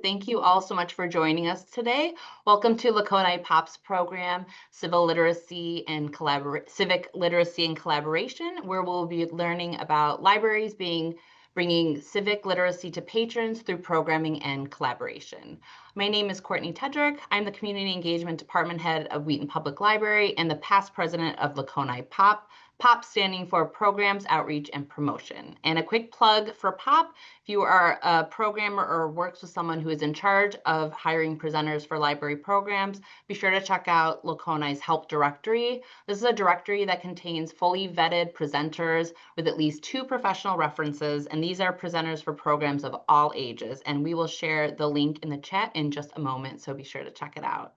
Thank you all so much for joining us today. Welcome to LACONI POPS program, Civic Literacy and Collaboration, where we'll be learning about libraries bringing civic literacy to patrons through programming and collaboration. My name is Courtney Tedrick. I'm the Community Engagement Department Head of Wheaton Public Library and the past president of LACONI POP. POP standing for Programs, Outreach, and Promotion. And a quick plug for POP, if you are a programmer or works with someone who is in charge of hiring presenters for library programs, be sure to check out LACONI's help directory. This is a directory that contains fully vetted presenters with at least 2 professional references, and these are presenters for programs of all ages. And we will share the link in the chat in just a moment, so be sure to check it out.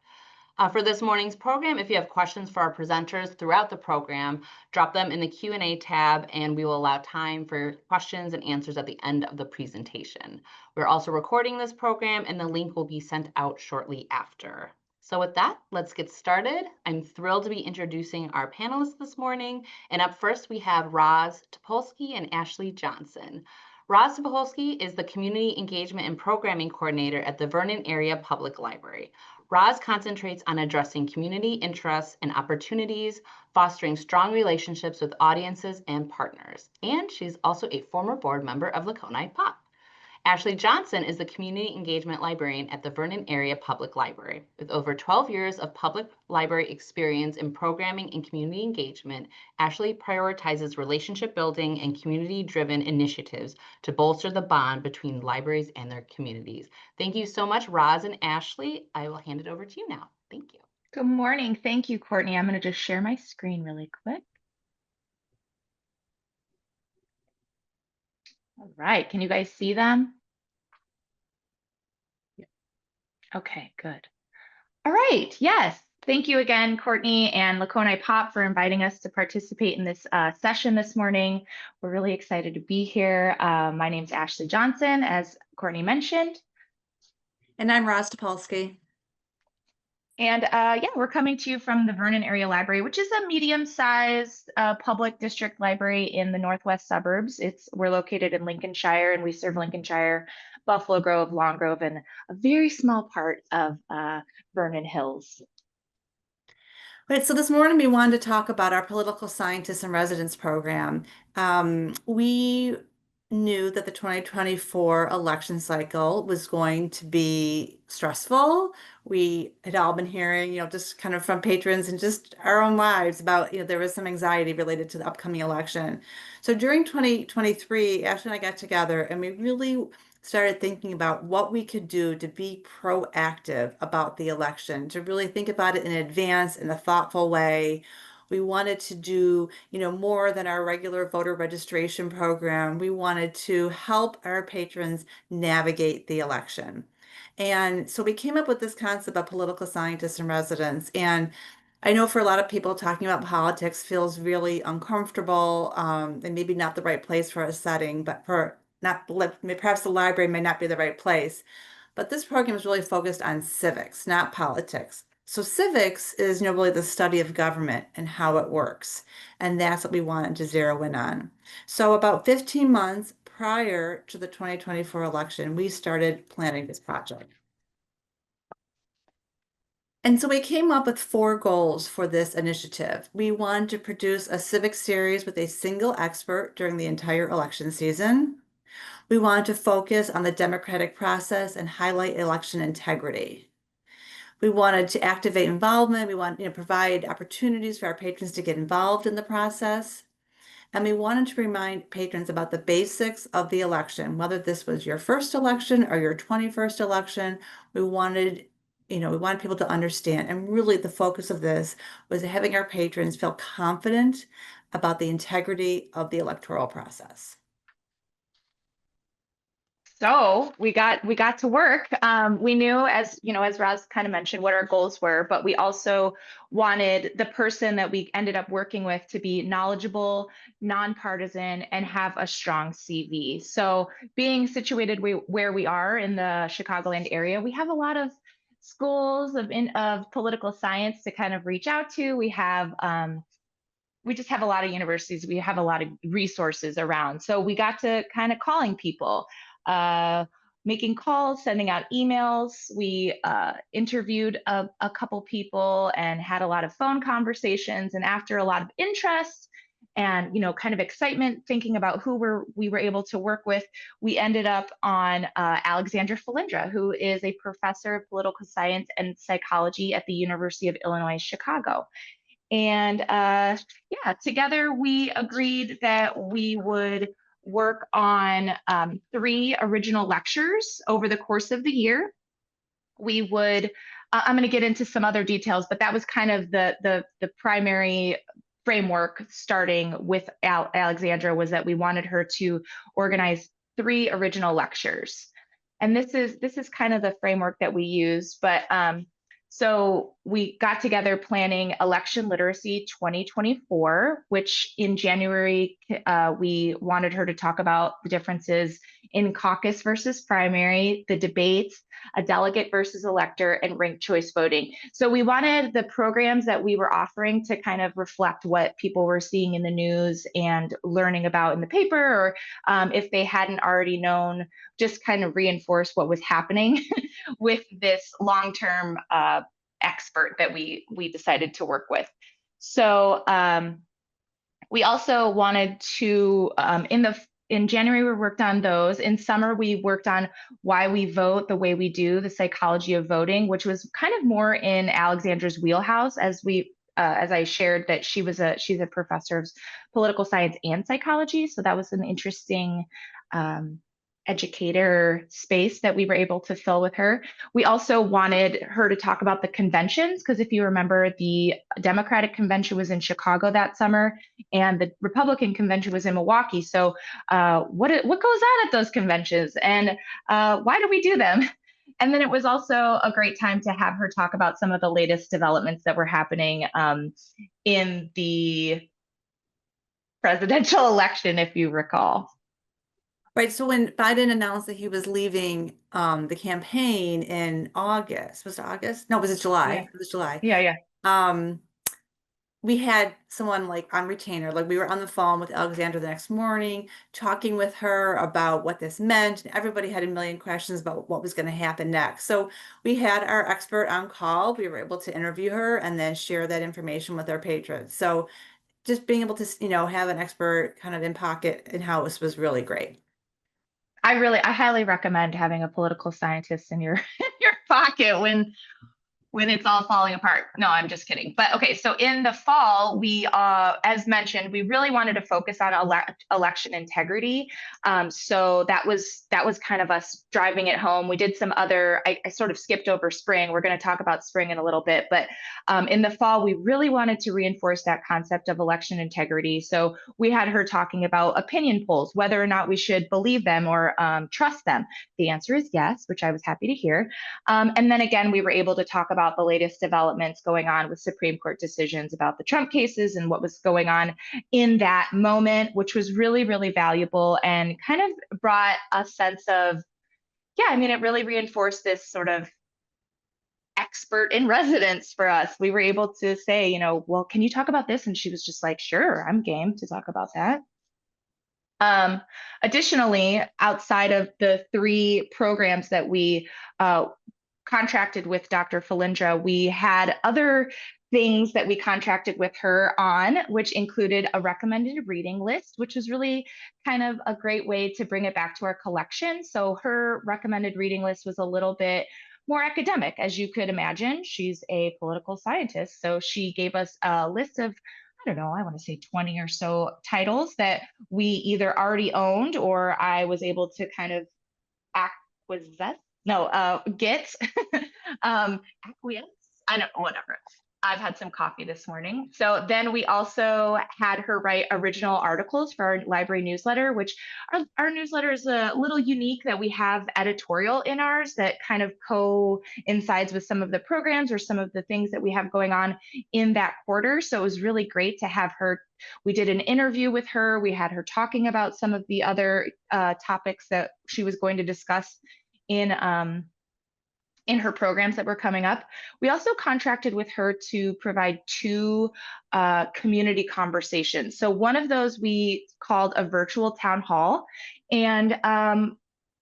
For this morning's program, if you have questions for our presenters throughout the program, drop them in the Q&A tab, and we will allow time for questions and answers at the end of the presentation. We're also recording this program, and the link will be sent out shortly after. So with that, let's get started. I'm thrilled to be introducing our panelists this morning. And up first, we have Roz Topolsky and Ashley Johnson. Roz Topolsky is the Community Engagement and Programming Coordinator at the Vernon Area Public Library. Roz concentrates on addressing community interests and opportunities, fostering strong relationships with audiences and partners. And she's also a former board member of LACONI POP. Ashley Johnson is the Community Engagement Librarian at the Vernon Area Public Library. With over 12 years of public library experience in programming and community engagement, Ashley prioritizes relationship building and community-driven initiatives to bolster the bond between libraries and their communities. Thank you so much, Roz and Ashley. I will hand it over to you now. Thank you. Good morning. Thank you, Courtney. I'm going to just share my screen really quick. All right. Can you guys see them? Okay, good. All right. Yes. Thank you again, Courtney and LACONI POP, for inviting us to participate in this session this morning. We're really excited to be here. My name is Ashley Johnson, as Courtney mentioned. And I'm Roz Topolsky. And yeah, we're coming to you from the Vernon Area Library, which is a medium-sized public district library in the northwest suburbs. We're located in Lincolnshire, and we serve Lincolnshire, Buffalo Grove, Long Grove, and a very small part of Vernon Hills. Right, so this morning we wanted to talk about our political scientists in residence program. We knew that the 2024 election cycle was going to be stressful. We had all been hearing, just kind of from patrons and just our own lives about, there was some anxiety related to the upcoming election. So during 2023, Ashley and I got together and we really started thinking about what we could do to be proactive about the election, to really think about it in advance in a thoughtful way. We wanted to do, more than our regular voter registration program. We wanted to help our patrons navigate the election. And so we came up with this concept of political scientists in residence. And I know for a lot of people, talking about politics feels really uncomfortable and maybe not the right place for a setting, but perhaps the library may not be the right place. But this program is really focused on civics, not politics. So civics is, really the study of government and how it works. And that's what we wanted to zero in on. So about 15 months prior to the 2024 election, we started planning this project. And so we came up with 4 goals for this initiative. We wanted to produce a civic series with a single expert during the entire election season. We wanted to focus on the democratic process and highlight election integrity. We wanted to activate involvement. We wanted to provide opportunities for our patrons to get involved in the process. And we wanted to remind patrons about the basics of the election, whether this was your first election or your 21st election. We wanted people to understand. And really the focus of this was having our patrons feel confident about the integrity of the electoral process. So we got to work. We knew, as Roz kind of mentioned, what our goals were, but we also wanted the person that we ended up working with to be knowledgeable, nonpartisan, and have a strong CV. So being situated where we are in the Chicagoland area, we have a lot of schools of political science to kind of reach out to. We just have a lot of universities. We have a lot of resources around. So we got to kind of calling people. making calls, sending out emails. We interviewed a couple people and had a lot of phone conversations. And after a lot of interest and kind of excitement thinking about who we were able to work with, we ended up on Alexandra Felindra, who is a professor of political science and psychology at the University of Illinois Chicago. And yeah, together we agreed that we would work on 3 original lectures over the course of the year. We would, I'm going to get into some other details, but that was kind of the primary framework starting with Alexandra, was that we wanted her to organize 3 original lectures. And this is kind of the framework that we use, but so we got together planning Election Literacy 2024, which in January, we wanted her to talk about the differences in caucus versus primary, the debates, a delegate versus elector, and ranked choice voting. So we wanted the programs that we were offering to kind of reflect what people were seeing in the news and learning about in the paper, or if they hadn't already known, just kind of reinforce what was happening with this long-term expert that we decided to work with. So we also wanted to, in January, we worked on those. In summer, we worked on why we vote the way we do, the psychology of voting, which was kind of more in Alexandra's wheelhouse, as I shared that she's a professor of political science and psychology. So that was an interesting educator space that we were able to fill with her. We also wanted her to talk about the conventions, because if you remember, the Democratic convention was in Chicago that summer and the Republican convention was in Milwaukee. So what goes on at those conventions, and why do we do them? And then it was also a great time to have her talk about some of the latest developments that were happening in the presidential election, if you recall. Right. So when Biden announced that he was leaving the campaign in August, was it August? No, was it July? Yeah. It was July. Yeah. We had someone like on retainer, like we were on the phone with Alexandra the next morning, talking with her about what this meant. And everybody had a million questions about what was going to happen next. So we had our expert on call. We were able to interview her and then share that information with our patrons. So just being able to, have an expert kind of in pocket in house was really great. I highly recommend having a political scientist in your in your pocket when it's all falling apart. No, I'm just kidding. But okay, so in the fall, we, as mentioned, we really wanted to focus on election integrity. So that was kind of us driving it home. We did some other, I sort of skipped over spring. We're going to talk about spring in a little bit, but in the fall, we really wanted to reinforce that concept of election integrity. So we had her talking about opinion polls, whether or not we should believe them or trust them. The answer is yes, which I was happy to hear. And then again, we were able to talk about the latest developments going on with Supreme Court decisions about the Trump cases and what was going on in that moment, which was really, really valuable and kind of brought a sense of, yeah, I mean, it really reinforced this sort of expert in residence for us. We were able to say, well, can you talk about this? And she was just like, sure, I'm game to talk about that. Additionally, outside of the 3 programs that we contracted with Dr. Felindra, we had other things that we contracted with her on, which included a recommended reading list, which was really kind of a great way to bring it back to our collection. So her recommended reading list was a little bit more academic, as you could imagine. She's a political scientist, so she gave us a list of, I don't know, I want to say 20 or so titles that we either already owned or I was able to kind of get acquiesce. I don't know, whatever. I've had some coffee this morning. So then we also had her write original articles for our library newsletter, which our newsletter is a little unique, that we have editorial in ours that kind of coincides with some of the programs or some of the things that we have going on in that quarter. So it was really great to have her. We did an interview with her. We had her talking about some of the other topics that she was going to discuss in her programs that were coming up. We also contracted with her to provide 2 community conversations. So one of those we called a virtual town hall. And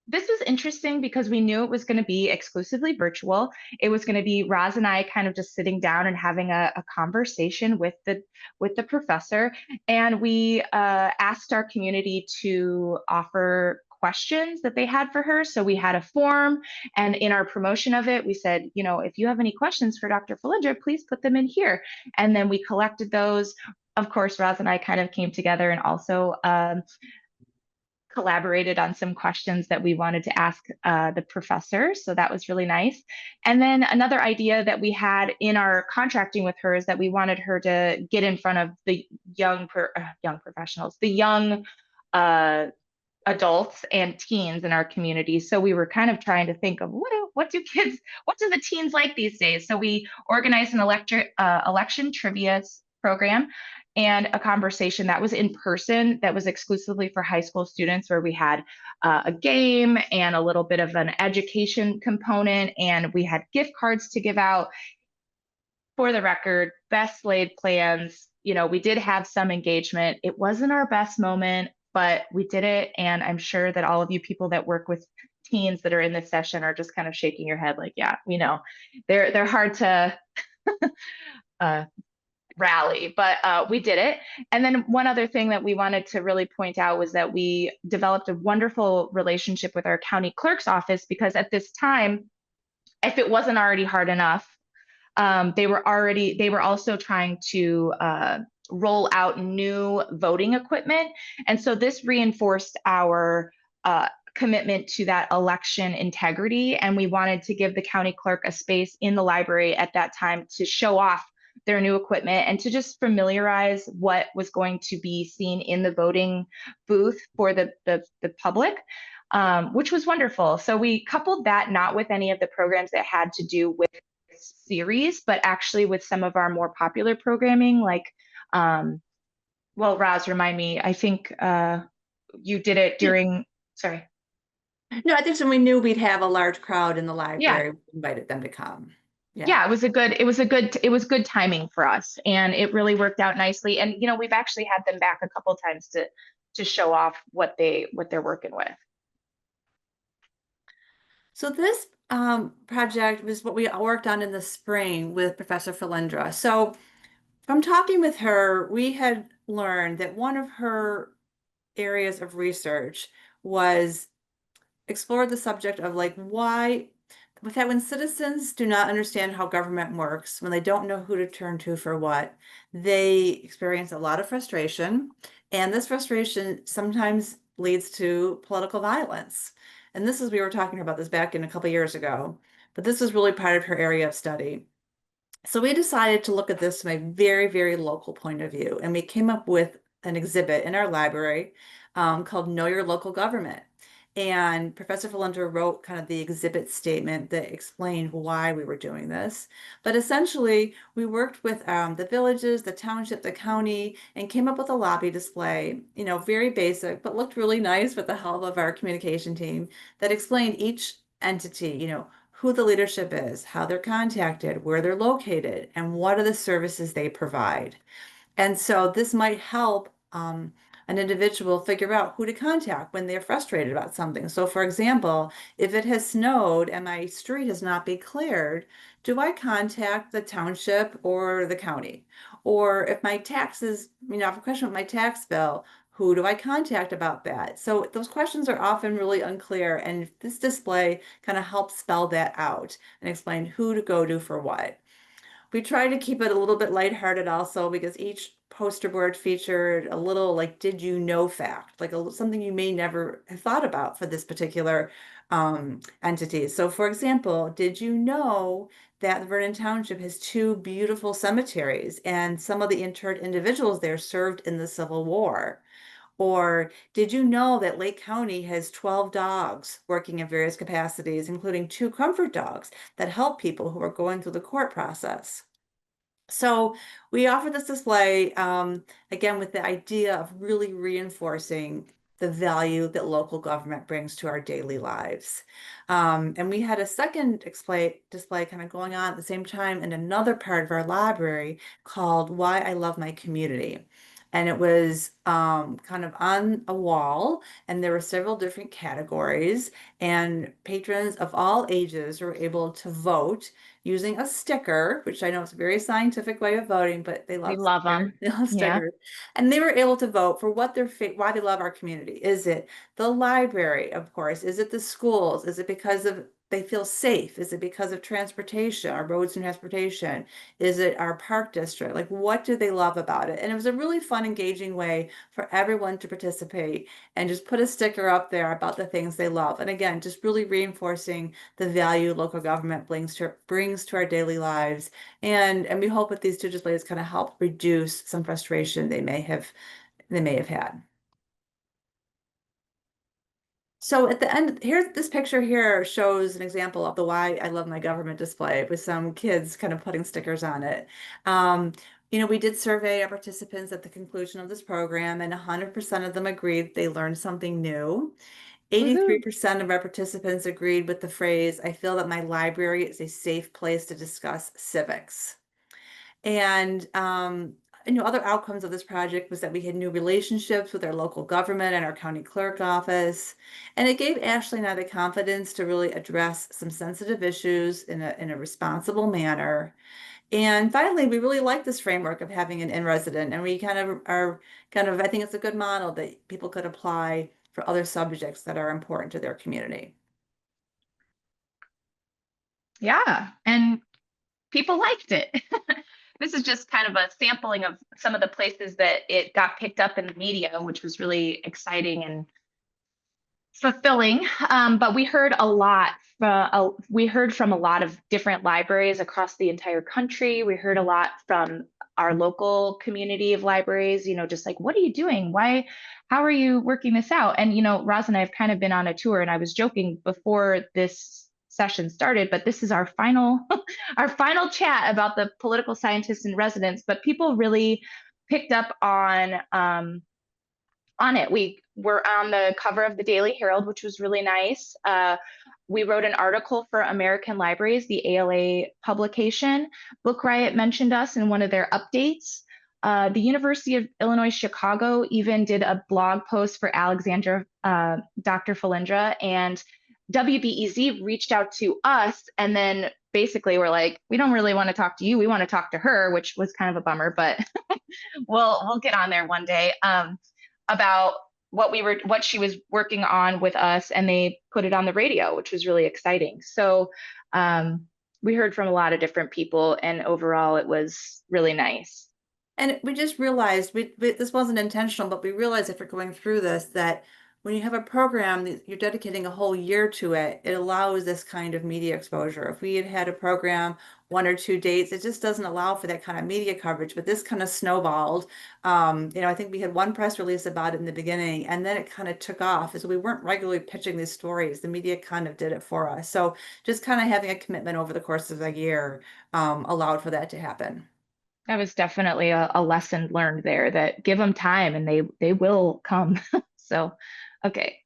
this was interesting because we knew it was going to be exclusively virtual. It was going to be Roz and I kind of just sitting down and having a conversation with the professor, and we asked our community to offer questions that they had for her. So we had a form, and in our promotion of it, we said, you know, if you have any questions for Dr. Felindra, please put them in here. And then we collected those. Of course, Roz and I kind of came together and also collaborated on some questions that we wanted to ask the professor. So that was really nice. And then another idea that we had in our contracting with her is that we wanted her to get in front of the young professionals, the young adults and teens in our community. So we were kind of trying to think of what do the teens like these days? So we organized an election trivia program and a conversation that was in person, that was exclusively for high school students, where we had a game and a little bit of an education component, and we had gift cards to give out. For the record, best laid plans. You know, we did have some engagement. It wasn't our best moment, but we did it. And I'm sure that all of you people that work with teens that are in this session are just kind of shaking your head like, yeah, we know. They're hard to rally, but we did it. And then one other thing that we wanted to really point out was that we developed a wonderful relationship with our county clerk's office, because at this time, if it wasn't already hard enough, they were also trying to roll out new voting equipment. And so this reinforced our commitment to that election integrity. And we wanted to give the county clerk a space in the library at that time to show off their new equipment and to just familiarize what was going to be seen in the voting booth for the public, which was wonderful. So we coupled that not with any of the programs that had to do with series, but actually with some of our more popular programming, like, well, Roz, remind me, I think you did it during, sorry. No, I think when we knew we'd have a large crowd in the Yeah. library, we invited them to come. Yeah, it was good timing for us, and it really worked out nicely. And you know, we've actually had them back a couple of times to show off what they're working with. So this project was what we worked on in the spring with Professor Felindra. So from talking with her, we had learned that one of her areas of research was explore the subject of like why with that when citizens do not understand how government works, when they don't know who to turn to for what, they experience a lot of frustration, and this frustration sometimes leads to political violence. And this is we were talking about this back in a couple years ago, but this is really part of her area of study. So we decided to look at this from a very, very local point of view, and we came up with an exhibit in our library called Know Your Local Government. And Professor Felindra wrote kind of the exhibit statement that explained why we were doing this. But essentially, we worked with the villages, the township, the county, and came up with a lobby display, you know, very basic, but looked really nice with the help of our communication team that explained each entity, you know, who the leadership is, how they're contacted, where they're located, and what are the services they provide. And so this might help an individual figure out who to contact when they're frustrated about something. So for example, if it has snowed and my street has not been cleared, do I contact the township or the county? Or if my taxes, you know, I have a question with my tax bill, who do I contact about that? So those questions are often really unclear, and this display kind of helps spell that out and explain who to go to for what. We try to keep it a little bit lighthearted also, because each poster board featured a little like did you know fact, like something you may never have thought about for this particular entity. So for example, did you know that Vernon Township has two beautiful cemeteries and some of the interred individuals there served in the Civil War? Or did you know that Lake County has 12 dogs working in various capacities, including two comfort dogs that help people who are going through the court process? So we offer this display, again, with the idea of really reinforcing the value that local government brings to our daily lives. And we had a second display kind of going on at the same time in another part of our library called Why I Love My Community. and it was kind of on a wall, and there were several different categories, and patrons of all ages were able to vote using a sticker, which I know is a very scientific way of voting, but they We love love stickers. them. They love Yeah. stickers. And they were able to vote for what why they love our community. Is it the library, of course? Is it the schools? Is it because of they feel safe? Is it because of transportation, our roads and transportation? Is it our park district? Like, what do they love about it? And it was a really fun, engaging way for everyone to participate and just put a sticker up there about the things they love. And again, just really reinforcing the value local government brings to our daily lives. And we hope that these two displays kind of help reduce some frustration they may have had. So at the end, here's this picture here shows an example of the Why I Love My Government display with some kids kind of putting stickers on it. Um, we did survey our participants at the conclusion of this program, and 100% of them agreed they learned something new. Woohoo. 83% of our participants agreed with the phrase, I feel that my library is a safe place to discuss civics. And other outcomes of this project was that we had new relationships with our local government and our county clerk office. And it gave Ashley and I the confidence to really address some sensitive issues in a responsible manner. And finally, we really like this framework of having an in-resident, and we I think it's a good model that people could apply for other subjects that are important to their community. Yeah. And people liked it. This is just kind of a sampling of some of the places that it got picked up in the media, which was really exciting and fulfilling. But we heard a lot. We heard from a lot of different libraries across the entire country. We heard a lot from our local community of libraries, just like, what are you doing? Why, how are you working this out? And, Roz and I have kind of been on a tour, and I was joking before this session started, but this is our final, our final chat about the political scientists in residence. But people really picked up on it. We were on the cover of the Daily Herald, which was really nice. We wrote an article for American Libraries, the ALA publication. Book Riot mentioned us in one of their updates. The University of Illinois Chicago even did a blog post for Alexandra, Dr. Falindra, and WBEZ reached out to us and then basically were like, we don't really want to talk to you. We want to talk to her, which was kind of a bummer, but we'll get on there one day. About what she was working on with us, and they put it on the radio, which was really exciting. So we heard from a lot of different people, and overall it was really nice. And we just realized this wasn't intentional, but we realized after going through this that when you have a program that you're dedicating a whole year to it, it allows this kind of media exposure. If we had had a program 1 or 2 dates, it just doesn't allow for that kind of media coverage. But this kind of snowballed. I think we had one press release about it in the beginning, and then it kind of took off. So we weren't regularly pitching these stories. The media kind of did it for us. So just kind of having a commitment over the course of the year allowed for that to happen. That was definitely a lesson learned there, that give them time and they will come. So, okay.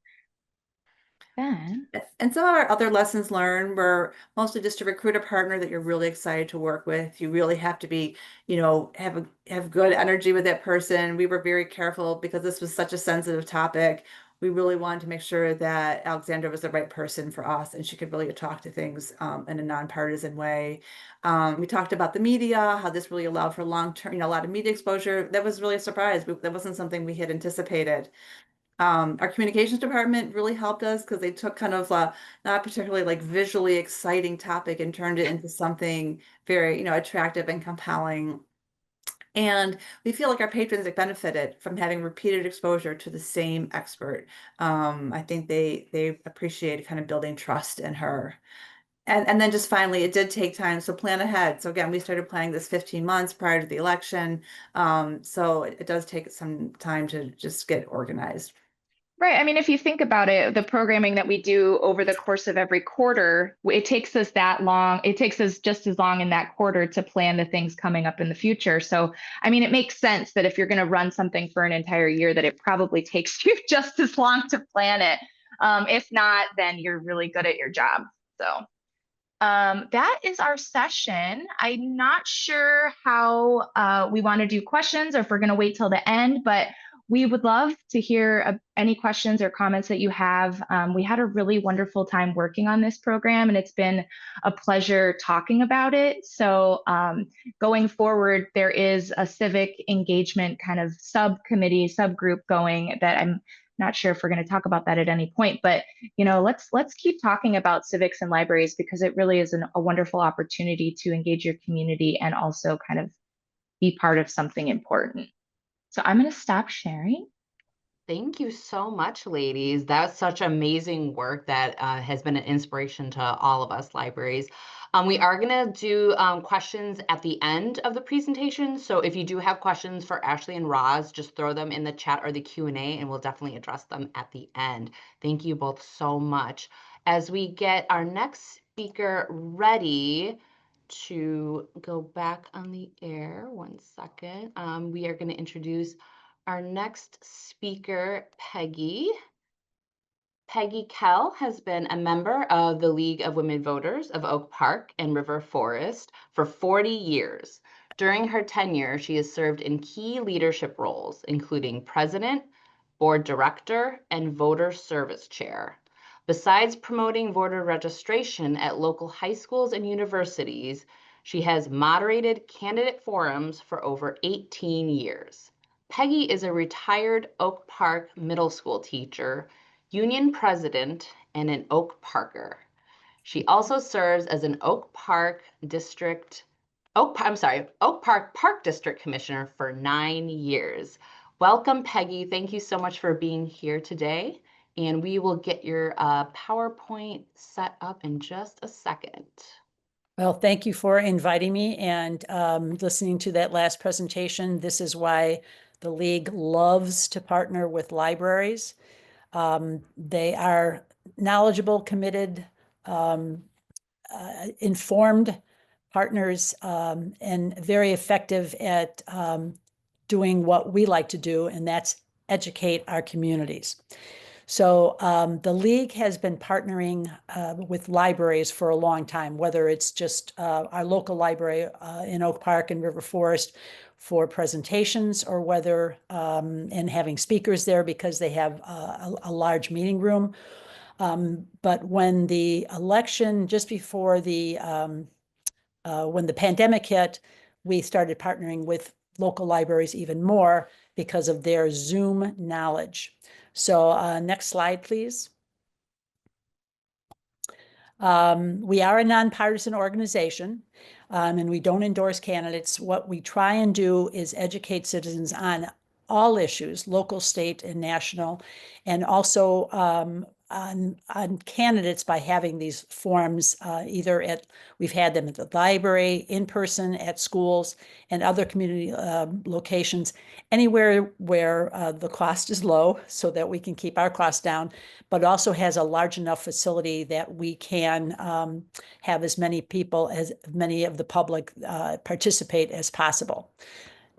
Then And some of our other lessons learned were mostly just to recruit a partner that you're really excited to work with. You really have to be, have good energy with that person. We were very careful because this was such a sensitive topic. We really wanted to make sure that Alexandra was the right person for us and she could really talk to things in a nonpartisan way. We talked about the media, how this really allowed for long-term, a lot of media exposure. That was really a surprise. That wasn't something we had anticipated. Our communications department really helped us because they took kind of a not particularly like visually exciting topic and turned it into something very, attractive and compelling. And we feel like our patrons have benefited from having repeated exposure to the same expert. I think they appreciate kind of building trust in her. And then just finally, it did take time, so plan ahead. So again, we started planning this 15 months prior to the election. So it does take some time to just get organized. right. I mean, if you think about it, the programming that we do over the course of every quarter, it takes us that long. It takes us just as long in that quarter to plan the things coming up in the future. So, I mean, it makes sense that if you're going to run something for an entire year, that it probably takes you just as long to plan it. If not, then you're really good at your job. So, That is our session. I'm not sure how we want to do questions or if we're going to wait till the end, but we would love to hear any questions or comments that you have. We had a really wonderful time working on this program, and it's been a pleasure talking about it. So going forward, there is a civic engagement kind of subcommittee, subgroup going that I'm not sure if we're going to talk about that at any point, but let's keep talking about civics and libraries because it really is a wonderful opportunity to engage your community and also kind of be part of something important. So I'm going to stop sharing. Thank you so much, ladies. That's such amazing work that has been an inspiration to all of us libraries. We are going to do questions at the end of the presentation. So if you do have questions for Ashley and Roz, just throw them in the chat or the Q&A, and we'll definitely address them at the end. Thank you both so much. As we get our next speaker ready to go back on the air, one second, we are going to introduce our next speaker, Peggy. Peggy Kell has been a member of the League of Women Voters of Oak Park and River Forest for 40 years. During her tenure, she has served in key leadership roles, including president, board director, and voter service chair. Besides promoting voter registration at local high schools and universities, she has moderated candidate forums for over 18 years. Peggy is a retired Oak Park middle school teacher, union president, and an Oak Parker. She also serves as an Oak Park Park District Commissioner for 9 years. Welcome, Peggy. Thank you so much for being here today. And we will get your PowerPoint set up in just a second. Well, thank you for inviting me and listening to that last presentation. This is why the League loves to partner with libraries. They are knowledgeable, committed, informed partners, and very effective at doing what we like to do, and that's educate our communities. So the League has been partnering with libraries for a long time, whether it's just our local library in Oak Park and River Forest for presentations, or whether and having speakers there because they have a large meeting room. But when the election, just before when the pandemic hit, we started partnering with local libraries even more because of their Zoom knowledge. So next slide, please. We are a nonpartisan organization, and we don't endorse candidates. What we try and do is educate citizens on all issues, local, state, and national, and also on candidates by having these forums we've had them at the library, in person, at schools, and other community locations, anywhere where the cost is low so that we can keep our costs down, but also has a large enough facility that we can have as many people, as many of the public participate as possible.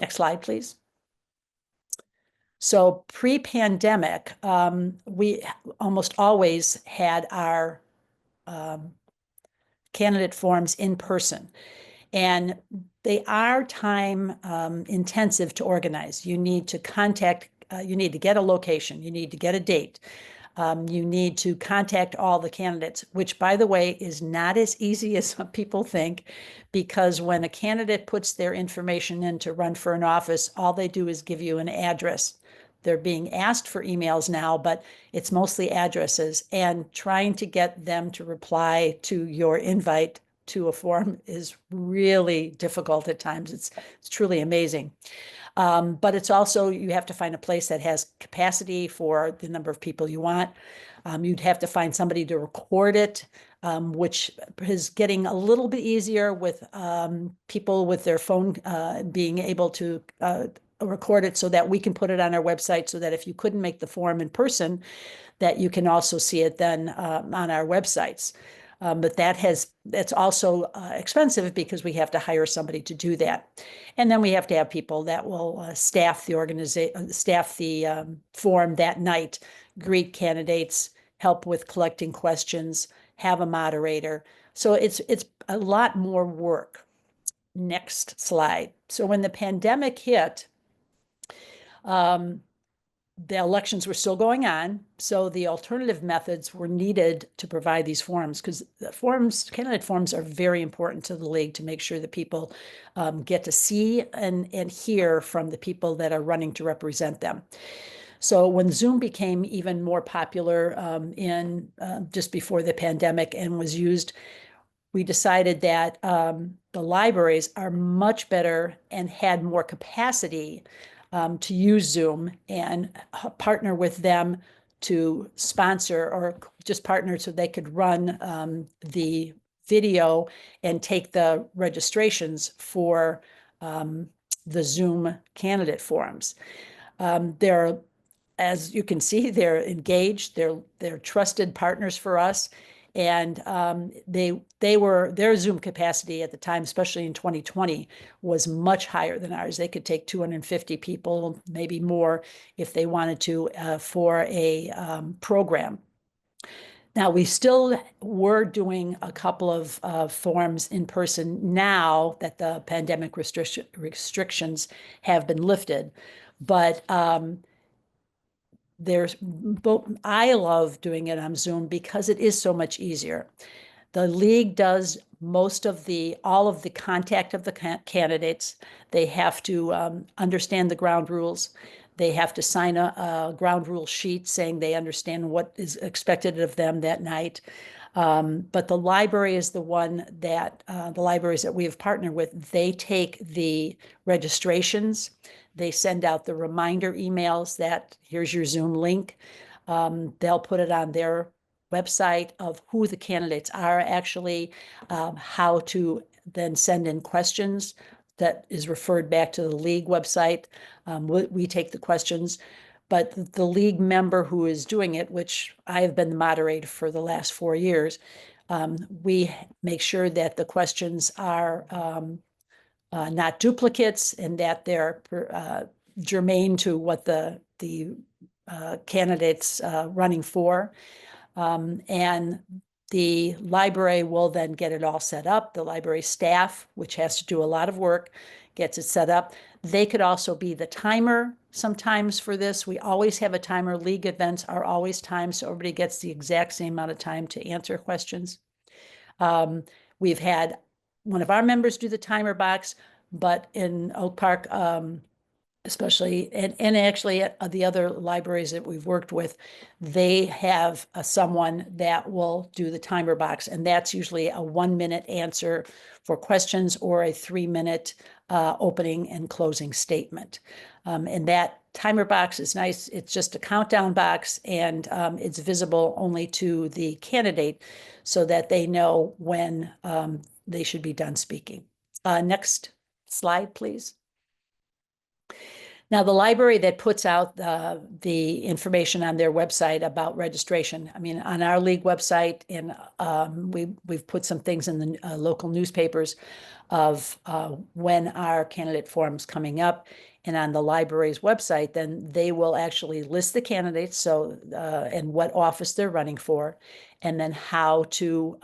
Next slide, please. So pre-pandemic, we almost always had our candidate forums in person. And they are time intensive to organize. You need to you need to get a location, you need to get a date. You need to contact all the candidates, which, by the way, is not as easy as some people think, because when a candidate puts their information in to run for an office, all they do is give you an address. They're being asked for emails now, but it's mostly addresses, and trying to get them to reply to your invite to a forum is really difficult at times. It's truly amazing. But it's also, you have to find a place that has capacity for the number of people you want. You'd have to find somebody to record it, which is getting a little bit easier with people with their phone being able to record it so that we can put it on our website, so that if you couldn't make the forum in person, that you can also see it then on our websites. But that's also expensive because we have to hire somebody to do that. And then we have to have people that will staff the forum that night, greet candidates, help with collecting questions, have a moderator. So it's a lot more work. Next slide. So when the pandemic hit, the elections were still going on, so the alternative methods were needed to provide these forums, because the forums, candidate forums, are very important to the league to make sure that people get to see and hear from the people that are running to represent them. So when Zoom became even more popular in just before the pandemic and was used, we decided that the libraries are much better and had more capacity to use Zoom, and partner with them to sponsor, or just partner so they could run the video and take the registrations for the Zoom candidate forums. They're, as you can see, they're engaged, they're trusted partners for us. And their Zoom capacity at the time, especially in 2020, was much higher than ours. They could take 250 people, maybe more, if they wanted to, for a program. Now, we still were doing a couple of forums in person now that the pandemic restrictions have been lifted. But I love doing it on Zoom because it is so much easier. The league does all of the contact of the candidates. They have to understand the ground rules. They have to sign a ground rule sheet saying they understand what is expected of them that night. But the library is the one that, the libraries that we have partnered with, they take the registrations. They send out the reminder emails that here's your Zoom link. They'll put it on their website of who the candidates are actually, how to then send in questions that is referred back to the league website. We take the questions, but the league member who is doing it, which I have been the moderator for the last 4 years, we make sure that the questions are not duplicates, and that they're germane to what the candidates running for. And the library will then get it all set up. The library staff, which has to do a lot of work, gets it set up. They could also be the timer sometimes for this. We always have a timer. League events are always timed, so everybody gets the exact same amount of time to answer questions. We've had one of our members do the timer box, but in Oak Park, especially, and actually the other libraries that we've worked with, they have someone that will do the timer box, and that's usually a 1-minute answer for questions or a 3-minute opening and closing statement. And that timer box is nice. It's just a countdown box, and it's visible only to the candidate so that they know when they should be done speaking. Next slide, please. Now, the library that puts out the information on their website about registration, I mean, on our league website, and we've put some things in the local newspapers of when our candidate forum's coming up. And on the library's website, then they will actually list the candidates, so and what office they're running for, and then how to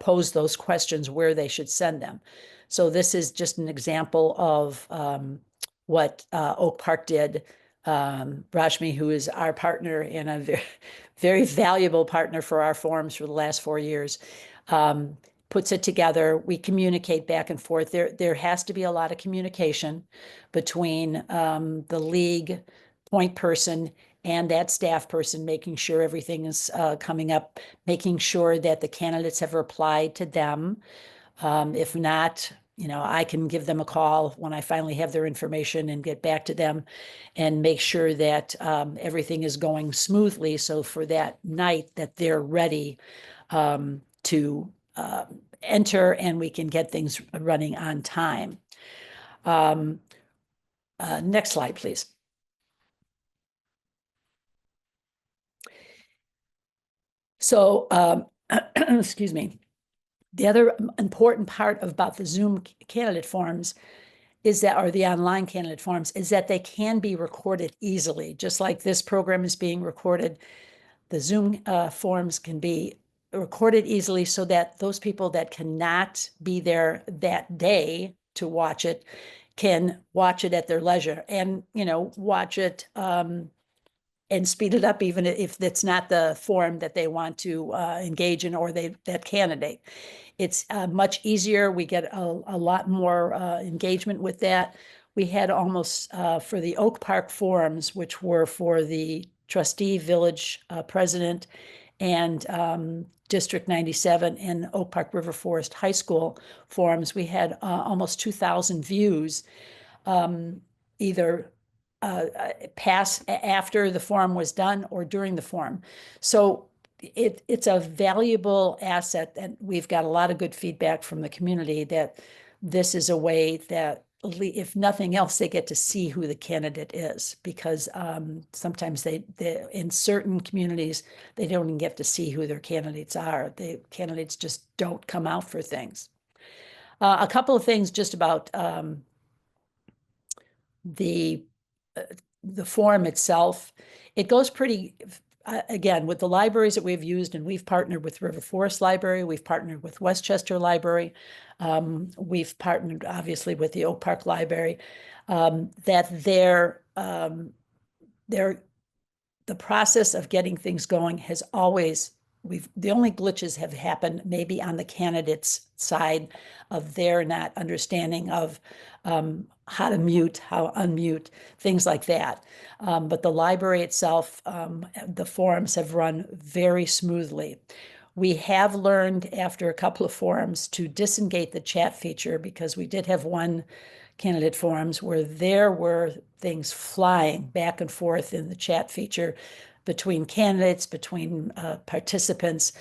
pose those questions, where they should send them. So this is just an example of what Oak Park did. Rashmi, who is our partner and a very, very valuable partner for our forums for the last 4 years, puts it together. We communicate back and forth. There has to be a lot of communication between the league point person and that staff person, making sure everything is coming up, making sure that the candidates have replied to them. If not, I can give them a call when I finally have their information and get back to them and make sure that everything is going smoothly. So for that night that they're ready to enter, and we can get things running on time. Next slide, please. So, excuse me. The other important part about the Zoom candidate forums is that, or the online candidate forums, is that they can be recorded easily. Just like this program is being recorded, the Zoom forums can be recorded easily so that those people that cannot be there that day to watch it can watch it at their leisure and, watch it and speed it up even if it's not the form that they want to engage in or that candidate. It's much easier. We get a lot more engagement with that. We had almost for the Oak Park forums, which were for the trustee, village president, and District 97 and Oak Park River Forest High School forums, we had almost 2,000 views, either pass after the forum was done or during the forum. So it's a valuable asset, and we've got a lot of good feedback from the community that this is a way that, if nothing else, they get to see who the candidate is, because sometimes they in certain communities, they don't even get to see who their candidates are. The candidates just don't come out for things. A couple of things just about the form itself. It goes pretty, again, with the libraries that we've used, and we've partnered with River Forest Library, we've partnered with Westchester Library, we've partnered obviously with the Oak Park Library, that the process of getting things going has always, the only glitches have happened maybe on the candidate's side of their not understanding of how to mute, how unmute, things like that. But the library itself, the forums have run very smoothly. We have learned after a couple of forums to disengage the chat feature, because we did have one candidate forums where there were things flying back and forth in the chat feature between candidates, between participants.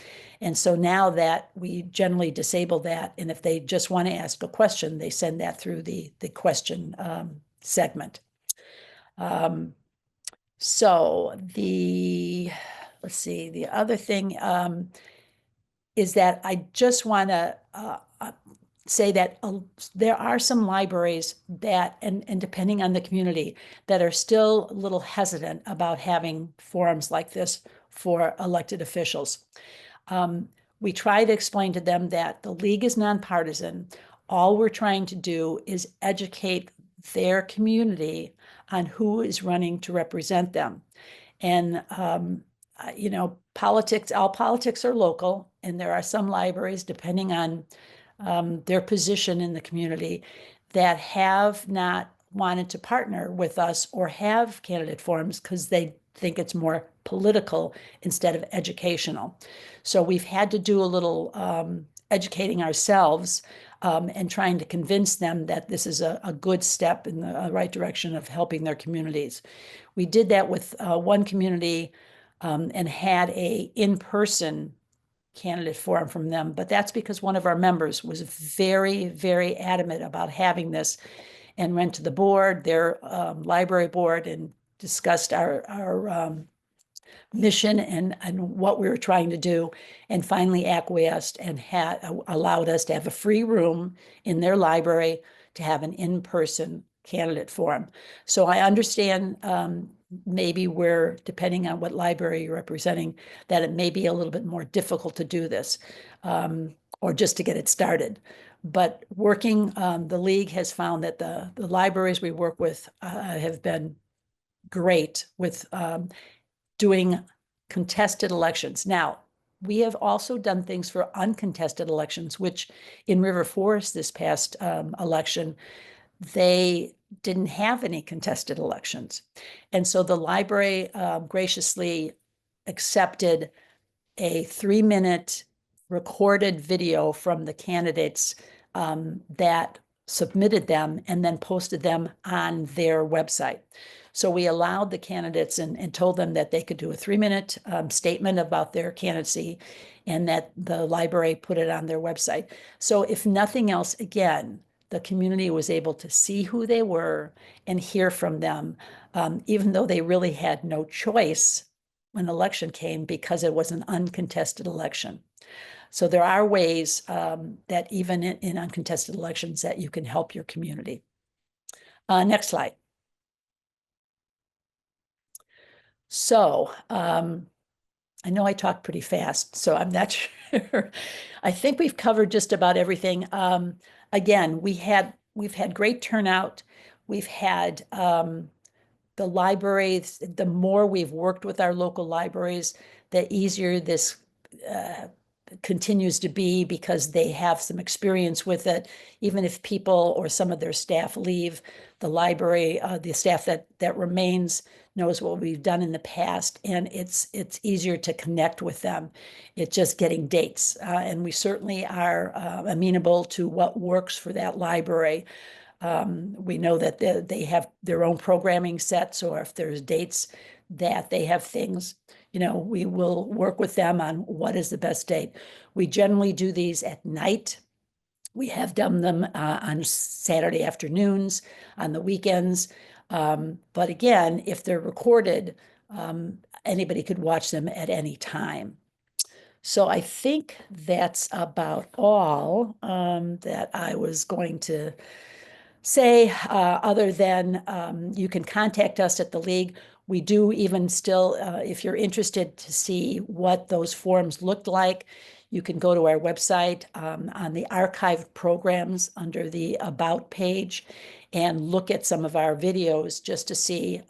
And so now that we generally disable that, and if they just want to ask a question, they send that through the question segment. So let's see, the other thing is that I just want to say that there are some libraries that, and depending on the community, that are still a little hesitant about having forums like this for elected officials. We try to explain to them that the league is nonpartisan. All we're trying to do is educate their community on who is running to represent them. And politics, all politics are local, and there are some libraries, depending on their position in the community, that have not wanted to partner with us or have candidate forums because they think it's more political instead of educational. So we've had to do a little educating ourselves and trying to convince them that this is a good step in the right direction of helping their communities. We did that with one community and had a in-person candidate forum from them, but that's because one of our members was very, very adamant about having this, and went to the board, their library board, and discussed our mission and what we were trying to do, and finally acquiesced and allowed us to have a free room in their library to have an in-person candidate forum. So I understand maybe we're, depending on what library you're representing, that it may be a little bit more difficult to do this or just to get it started. But working, the league has found that the libraries we work with have been great with doing contested elections. Now, we have also done things for uncontested elections, which in River Forest this past election, they didn't have any contested elections. And so the library graciously accepted a 3-minute recorded video from the candidates that submitted them and then posted them on their website. So we allowed the candidates and told them that they could do a 3-minute statement about their candidacy, and that the library put it on their website. So if nothing else, again, the community was able to see who they were and hear from them, even though they really had no choice when election came, because it was an uncontested election. So there are ways that even in uncontested elections that you can help your community. Next slide. So I know I talk pretty fast, so I'm not sure. I think we've covered just about everything. Again, we've had great turnout. We've had the libraries, the more we've worked with our local libraries, the easier this continues to be because they have some experience with it. Even if people or some of their staff leave, the library, the staff that remains knows what we've done in the past, and it's easier to connect with them. It's just getting dates, and we certainly are amenable to what works for that library. We know that they have their own programming sets, or if there's dates that they have things, we will work with them on what is the best date. We generally do these at night. We have done them on Saturday afternoons, on the weekends. But again, if they're recorded, anybody could watch them at any time. So I think that's about all that I was going to say, other than you can contact us at the League. We do even still, if you're interested to see what those forums looked like, you can go to our website on the archived programs under the About page and look at some of our videos just to see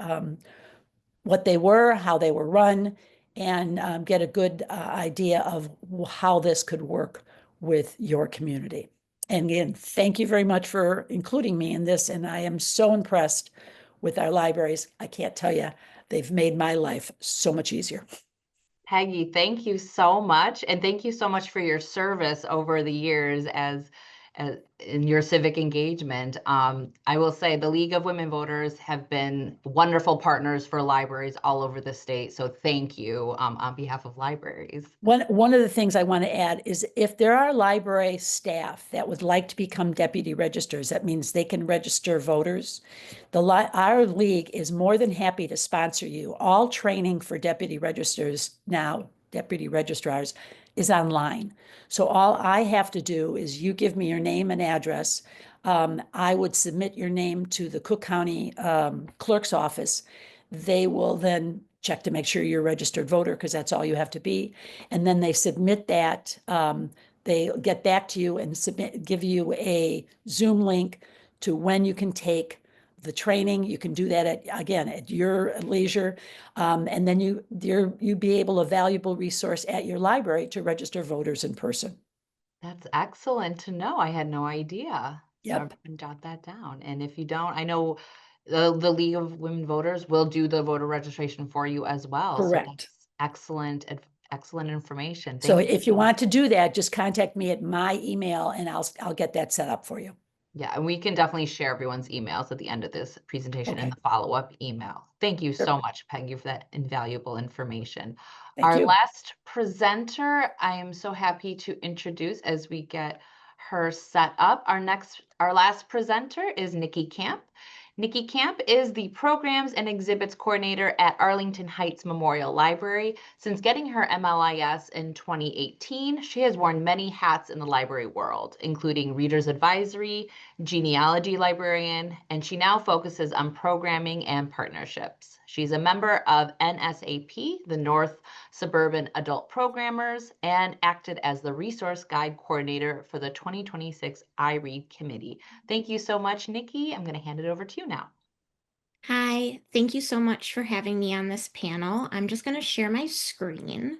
what they were, how they were run, and get a good idea of how this could work with your community. And again, thank you very much for including me in this. And I am so impressed with our libraries. I can't tell you, they've made my life so much easier. Peggy, thank you so much. And thank you so much for your service over the years as in your civic engagement. I will say the League of Women Voters have been wonderful partners for libraries all over the state. So thank you on behalf of libraries. One of the things I want to add is if there are library staff that would like to become deputy registers, that means they can register voters. Our league is more than happy to sponsor you. All training for deputy registrars now, deputy registrars, is online. So all I have to do is you give me your name and address. I would submit your name to the Cook County clerk's office. They will then check to make sure you're a registered voter, because that's all you have to be. And then they submit that. They get back to you and give you a Zoom link to when you can take the training. You can do that at your leisure. And then you be able, a valuable resource at your library to register voters in person. That's excellent to know. I had no idea. Yep. So jot that down. And if you don't, I know the League of Women Voters will do the voter registration for you as well. Correct. So that's excellent information. So Thank you if you so want much. to do that, just contact me at my email and I'll get that set up for you. Yeah, and we can definitely share everyone's emails at the end of this presentation in Okay. the follow-up email. Thank you so Sure. much, Peggy, for that invaluable information. Thank Our you. last presenter, I am so happy to introduce as we get her set up. Our last presenter is Nikki Camp. Nikki Camp is the Programs and Exhibits Coordinator at Arlington Heights Memorial Library. Since getting her MLIS in 2018, she has worn many hats in the library world, including Reader's Advisory, genealogy librarian, and she now focuses on programming and partnerships. She's a member of NSAP, the North Suburban Adult Programmers, and acted as the resource guide coordinator for the 2026 iRead committee. Thank you so much, Nikki. I'm going to hand it over to you now. Hi, thank you so much for having me on this panel. I'm just going to share my screen.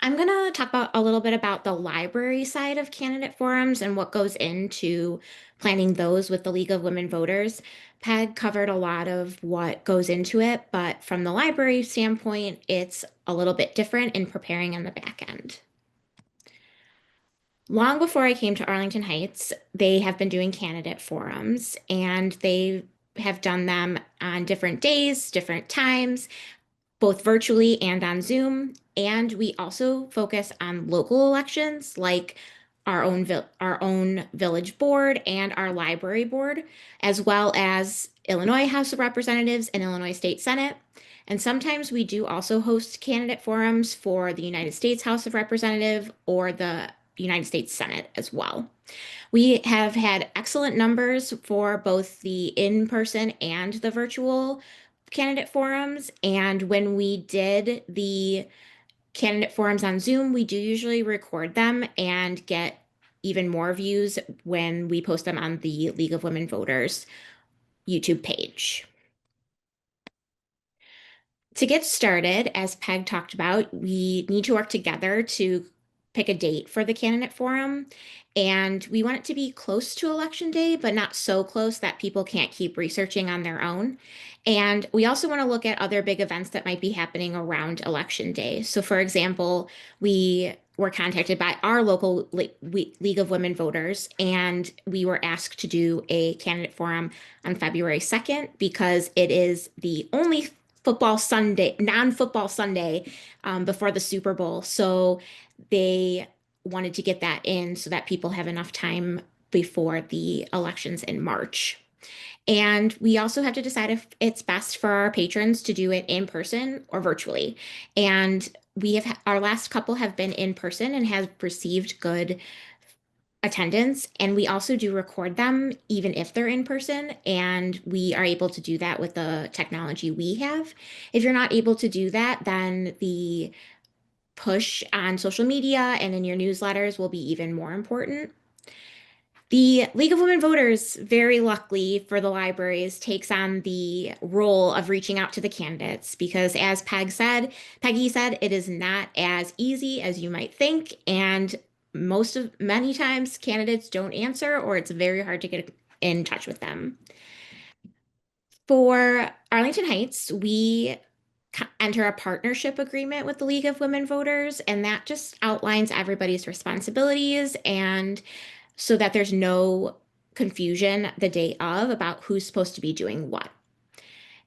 I'm going to talk about a little bit about the library side of candidate forums and what goes into planning those with the League of Women Voters. Peg covered a lot of what goes into it, but from the library standpoint, it's a little bit different in preparing on the back end. Long before I came to Arlington Heights, they have been doing candidate forums, and they have done them on different days, different times, both virtually and on Zoom. And we also focus on local elections like our own village board and our library board, as well as Illinois House of Representatives and Illinois State Senate. And sometimes we do also host candidate forums for the United States House of Representatives or the United States Senate as well. We have had excellent numbers for both the in-person and the virtual candidate forums. And when we did the candidate forums on Zoom, we do usually record them and get even more views when we post them on the League of Women Voters YouTube page. To get started, as Peg talked about, we need to work together to pick a date for the candidate forum. And we want it to be close to election day, but not so close that people can't keep researching on their own. And we also want to look at other big events that might be happening around election day. So for example, we were contacted by our local League of Women Voters, and we were asked to do a candidate forum on February 2nd because it is the only football Sunday, non-football Sunday before the Super Bowl. So they wanted to get that in so that people have enough time before the elections in March. And we also have to decide if it's best for our patrons to do it in person or virtually. And we have our last couple have been in person and have received good attendance, and we also do record them even if they're in person, and we are able to do that with the technology we have. If you're not able to do that, then the push on social media and in your newsletters will be even more important. The League of Women Voters, very luckily for the libraries, takes on the role of reaching out to the candidates because, as Peggy said, it is not as easy as you might think, and many times candidates don't answer, or it's very hard to get in touch with them. For Arlington Heights, we enter a partnership agreement with the League of Women Voters, and that just outlines everybody's responsibilities and so that there's no confusion the day of about who's supposed to be doing what.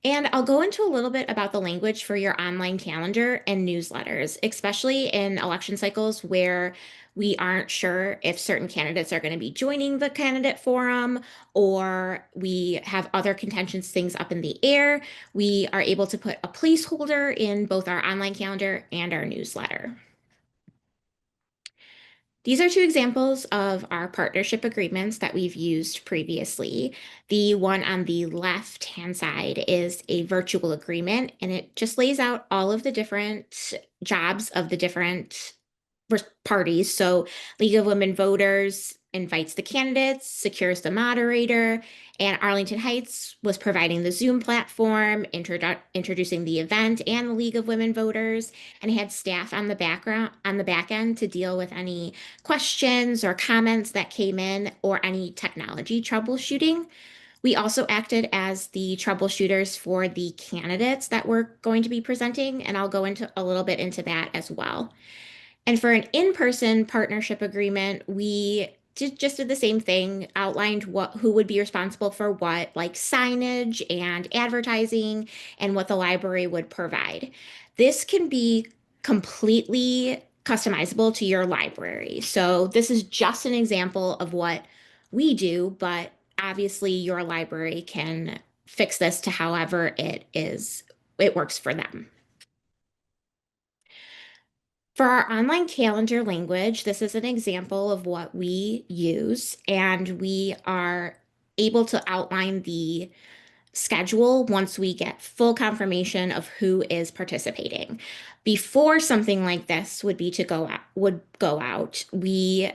And I'll go into a little bit about the language for your online calendar and newsletters, especially in election cycles where we aren't sure if certain candidates are going to be joining the candidate forum or we have other contentious things up in the air. We are able to put a placeholder in both our online calendar and our newsletter. These are two examples of our partnership agreements that we've used previously. The one on the left-hand side is a virtual agreement, and it just lays out all of the different jobs of the different parties. So League of Women Voters invites the candidates, secures the moderator, and Arlington Heights was providing the Zoom platform, introducing the event and the League of Women Voters, and had staff on the back end to deal with any questions or comments that came in or any technology troubleshooting. We also acted as the troubleshooters for the candidates that we're going to be presenting, and I'll go into a little bit into that as well. And for an in-person partnership agreement, we just did the same thing, outlined who would be responsible for what, like signage and advertising, and what the library would provide. This can be completely customizable to your library. So this is just an example of what we do, but obviously your library can fix this to however it works for them. For our online calendar language, this is an example of what we use, and we are able to outline the schedule once we get full confirmation of who is participating. Before something like this would go out, we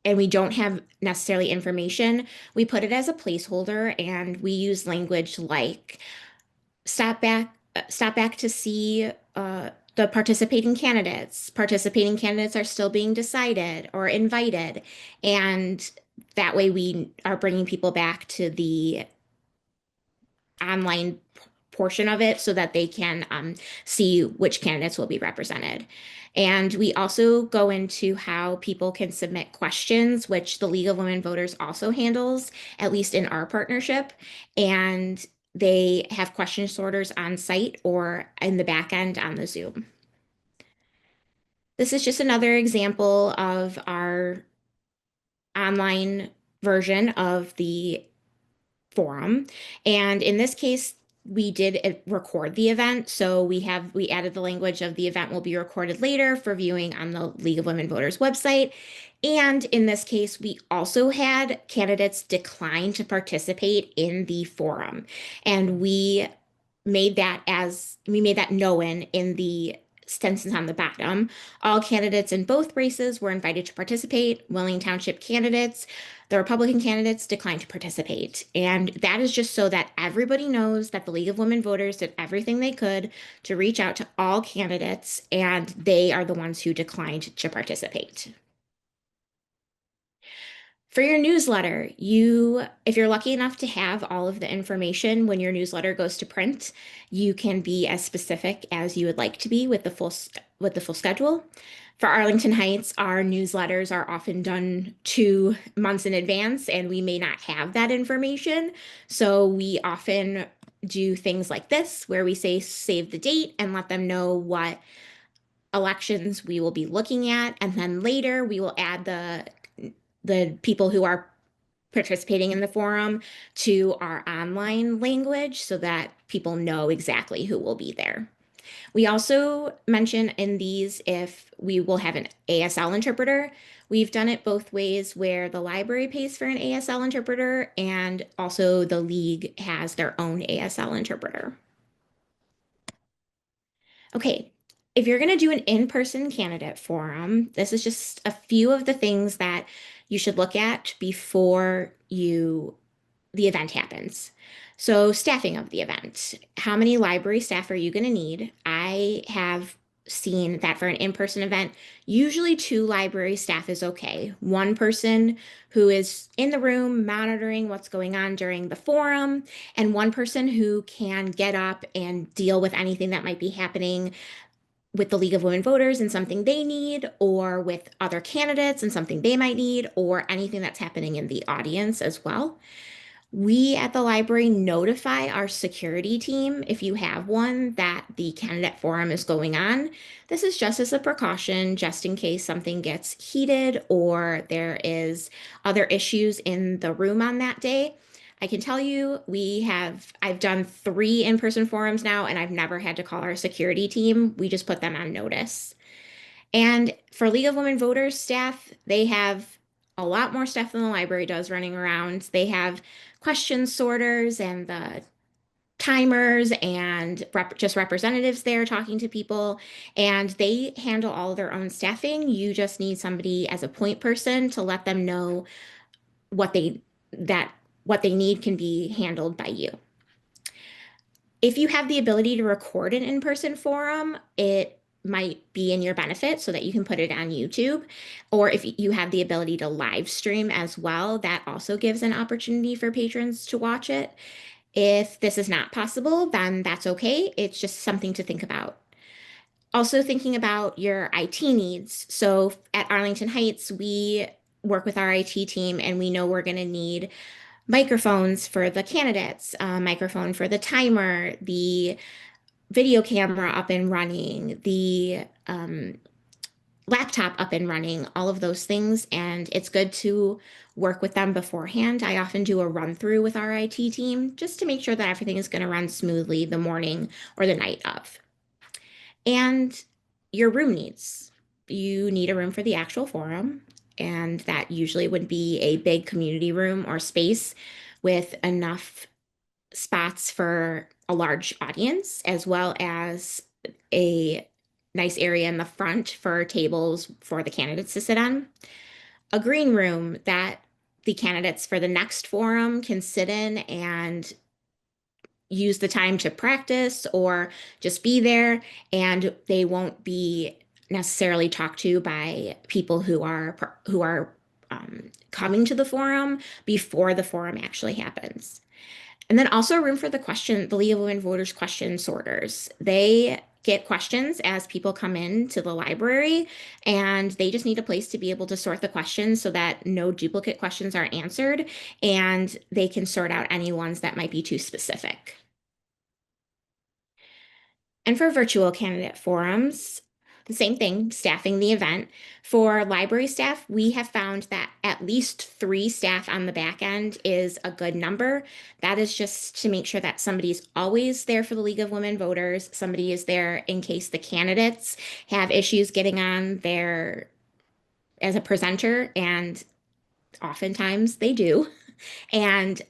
don't have necessarily information, we put it as a placeholder and we use language like stop back to see the participating candidates. Participating candidates are still being decided or invited. And that way we are bringing people back to the online portion of it so that they can see which candidates will be represented. And we also go into how people can submit questions, which the League of Women Voters also handles, at least in our partnership. And they have question sorters on site or in the back end on the Zoom. This is just another example of our online version of the forum. And in this case, we did record the event. So we added the language of the event will be recorded later for viewing on the League of Women Voters website. And in this case, we also had candidates decline to participate in the forum. And we made that known in the sentence on the bottom. All candidates in both races were invited to participate. Willing Township candidates, the Republican candidates, declined to participate. And that is just so that everybody knows that the League of Women Voters did everything they could to reach out to all candidates, and they are the ones who declined to participate. For your newsletter, if you're lucky enough to have all of the information when your newsletter goes to print, you can be as specific as you would like to be with the full schedule. For Arlington Heights, our newsletters are often done 2 months in advance, and we may not have that information. So we often do things like this, where we say save the date and let them know what elections we will be looking at, and then later we will add the people who are participating in the forum to our online language so that people know exactly who will be there. We also mention in these if we will have an ASL interpreter. We've done it both ways, where the library pays for an ASL interpreter and also the league has their own ASL interpreter. Okay, if you're going to do an in-person candidate forum, this is just a few of the things that you should look at before the event happens. So staffing of the event. How many library staff are you going to need? I have seen that for an in-person event, usually 2 library staff is okay. 1 person who is in the room monitoring what's going on during the forum, and 1 person who can get up and deal with anything that might be happening with the League of Women Voters and something they need, or with other candidates and something they might need, or anything that's happening in the audience as well. We at the library notify our security team, if you have one, that the candidate forum is going on. This is just as a precaution, just in case something gets heated or there is other issues in the room on that day. I can tell you I've done 3 in-person forums now, and I've never had to call our security team. We just put them on notice. And for League of Women Voters staff, they have a lot more stuff than the library does running around. They have question sorters and the timers and just representatives there talking to people, and they handle all of their own staffing. You just need somebody as a point person to let them know what they need can be handled by you. If you have the ability to record an in-person forum, it might be in your benefit so that you can put it on YouTube. Or if you have the ability to live stream as well, that also gives an opportunity for patrons to watch it. If this is not possible, then that's okay. It's just something to think about. Also thinking about your IT needs. So at Arlington Heights, we work with our IT team, and we know we're going to need microphones for the candidates, microphone for the timer, the video camera up and running, the laptop up and running, all of those things. And it's good to work with them beforehand. I often do a run through with our IT team just to make sure that everything is going to run smoothly the morning or the night of. And your room needs. You need a room for the actual forum, and that usually would be a big community room or space with enough spots for a large audience, as well as a nice area in the front for tables for the candidates to sit on. A green room that the candidates for the next forum can sit in and use the time to practice or just be there, and they won't be necessarily talked to by people who are coming to the forum before the forum actually happens. And then also room for the League of Women Voters question sorters. They get questions as people come into the library, and they just need a place to be able to sort the questions so that no duplicate questions are answered, and they can sort out any ones that might be too specific. And for virtual candidate forums, the same thing, staffing the event. For library staff, we have found that at least 3 staff on the back end is a good number. That is just to make sure that somebody's always there for the League of Women Voters. Somebody is there in case the candidates have issues getting on there as a presenter, and oftentimes they do. And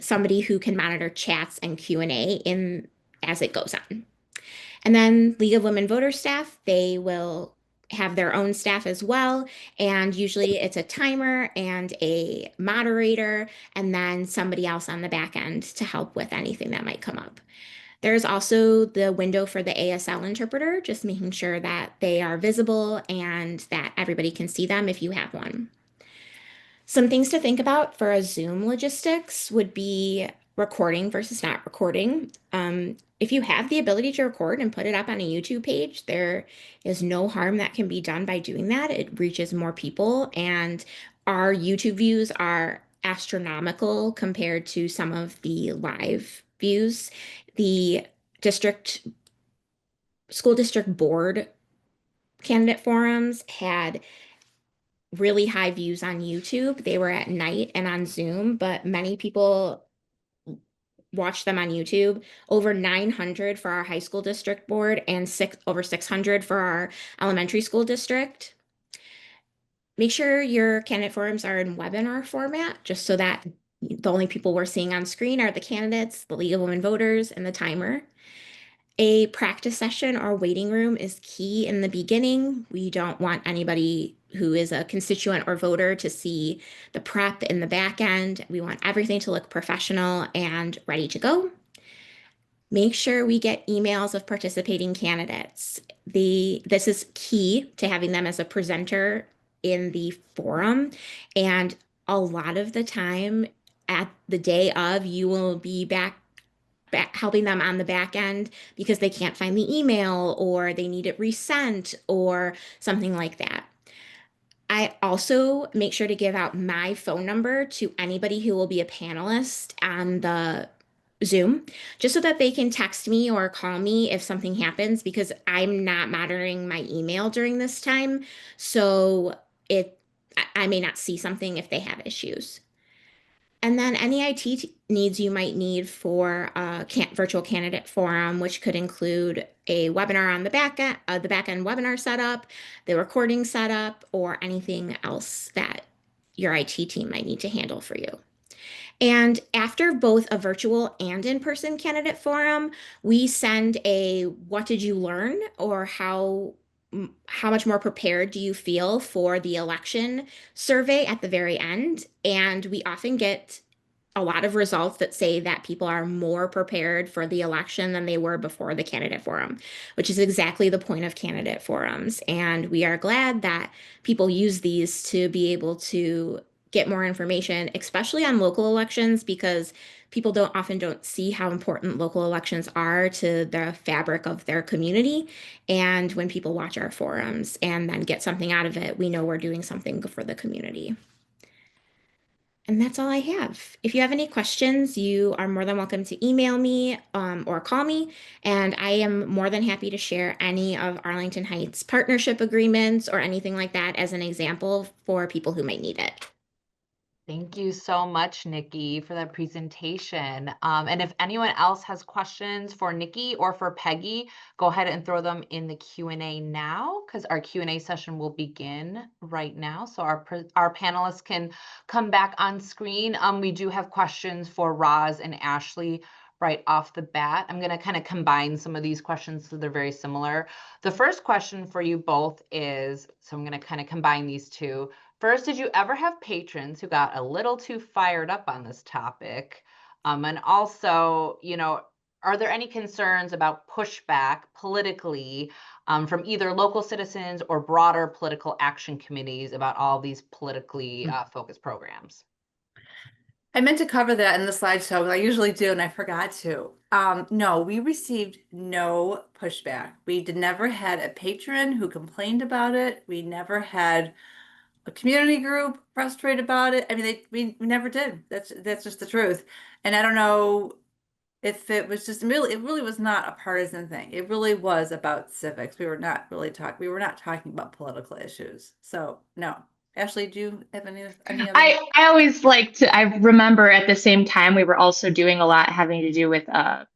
somebody who can monitor chats and Q&A in as it goes on. And then League of Women Voter staff, they will have their own staff as well. And usually it's a timer and a moderator, and then somebody else on the back end to help with anything that might come up. There's also the window for the ASL interpreter, just making sure that they are visible and that everybody can see them if you have one. Some things to think about for a Zoom logistics would be recording versus not recording. If you have the ability to record and put it up on a YouTube page, there is no harm that can be done by doing that. It reaches more people, and our YouTube views are astronomical compared to some of the live views. The school district board candidate forums had really high views on YouTube. They were at night and on Zoom, but many people watch them on YouTube. Over 900 for our high school district board and over 600 for our elementary school district. Make sure your candidate forums are in webinar format, just so that the only people we're seeing on screen are the candidates, the League of Women Voters, and the timer. A practice session or waiting room is key in the beginning. We don't want anybody who is a constituent or voter to see the prep in the back end. We want everything to look professional and ready to go. Make sure we get emails of participating candidates. This is key to having them as a presenter in the forum. And a lot of the time at the day of, you will be back helping them on the back end because they can't find the email or they need it resent or something like that. I also make sure to give out my phone number to anybody who will be a panelist on the Zoom, just so that they can text me or call me if something happens, because I'm not monitoring my email during this time. So I may not see something if they have issues. And then any IT needs you might need for a virtual candidate forum, which could include a webinar on the back end webinar setup, the recording setup, or anything else that your IT team might need to handle for you. And after both a virtual and in-person candidate forum, we send a "what did you learn?" or how much more prepared do you feel for the election survey at the very end. And we often get a lot of results that say that people are more prepared for the election than they were before the candidate forum, which is exactly the point of candidate forums. And we are glad that people use these to be able to get more information, especially on local elections, because people often don't see how important local elections are to the fabric of their community. And when people watch our forums and then get something out of it, we know we're doing something for the community. And that's all I have. If you have any questions, you are more than welcome to email me or call me. And I am more than happy to share any of Arlington Heights partnership agreements or anything like that as an example for people who might need it. Thank you so much, Nikki, for that presentation. And if anyone else has questions for Nikki or for Peggy, go ahead and throw them in the Q&A now, because our Q&A session will begin right now. So our panelists can come back on screen. We do have questions for Roz and Ashley right off the bat. I'm going to kind of combine some of these questions so they're very similar. The first question for you both is, so I'm going to kind of combine these two. First, did you ever have patrons who got a little too fired up on this topic? And also, are there any concerns about pushback politically from either local citizens or broader political action committees about all these politically focused programs? I meant to cover that in the slideshow, but I usually do, and I forgot to. No, we received no pushback. We never had a patron who complained about it. We never had a community group frustrated about it. I mean, we never did. That's just the truth. And I don't know if it was just really, it really was not a partisan thing. It really was about civics. We were not talking about political issues. So no. Ashley, do you have any other? I always like to, I remember at the same time we were also doing a lot having to do with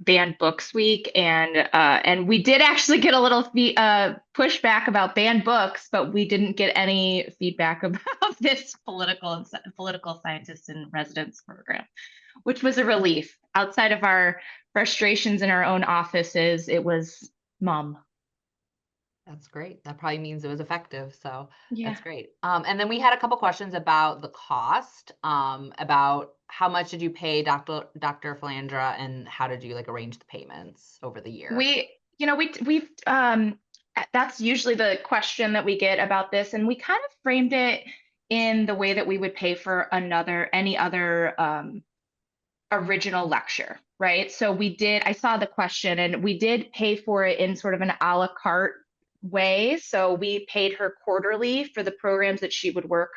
banned books week, and we did actually get a little pushback about banned books, but we didn't get any feedback about this political scientists in residence program, which was a relief. Outside of our frustrations in our own offices, it was mum. That's great. That probably means it was effective. So Yeah. that's great. And then we had a couple questions about the cost, about how much did you pay Dr. Flandra, and how did you like arrange the payments over the year? We've that's usually the question that we get about this, and we kind of framed it in the way that we would pay for any other original lecture, right? So I saw the question, and we did pay for it in sort of an a la carte way. So we paid her quarterly for the programs that she would work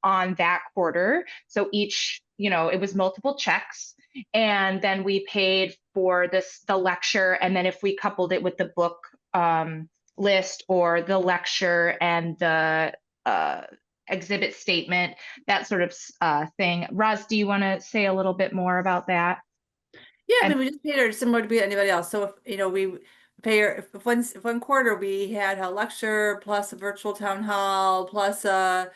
on that quarter. So it was multiple checks. And then we paid for the lecture. And then if we coupled it with the book list or the lecture and the exhibit statement, that sort of thing. Roz, do you want to say a little bit more about that? Yeah, I mean, we just paid her similar to anybody else. So if we pay her, if one quarter we had a lecture plus a virtual town hall plus a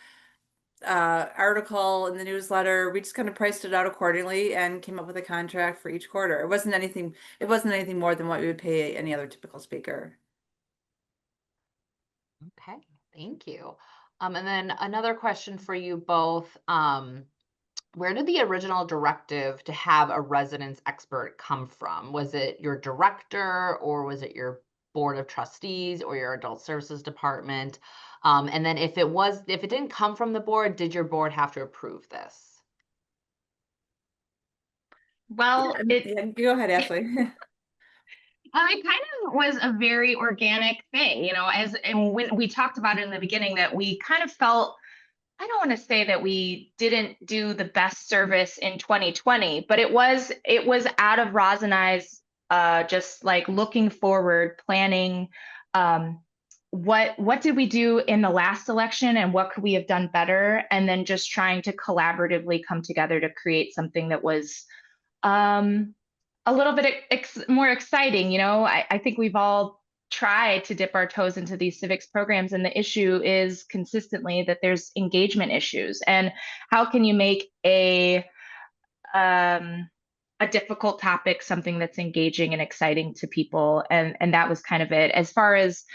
article in the newsletter, we just kind of priced it out accordingly and came up with a contract for each quarter. It wasn't anything more than what we would pay any other typical speaker. Okay, thank you. And then another question for you both. Where did the original directive to have a residence expert come from? Was it your director, or was it your board of trustees or your adult services department? And then if it didn't come from the board, did your board have to approve this? Well, go ahead, Ashley. It kind of was a very organic thing, and when we talked about it in the beginning, that we kind of felt, I don't want to say that we didn't do the best service in 2020, but it was out of Roz and I's just like looking forward, planning, what did we do in the last election and what could we have done better, and then just trying to collaboratively come together to create something that was a little bit more exciting. I think we've all tried to dip our toes into these civics programs, and the issue is consistently that there's engagement issues. And how can you make a difficult topic something that's engaging and exciting to people? And that was kind of it. As far as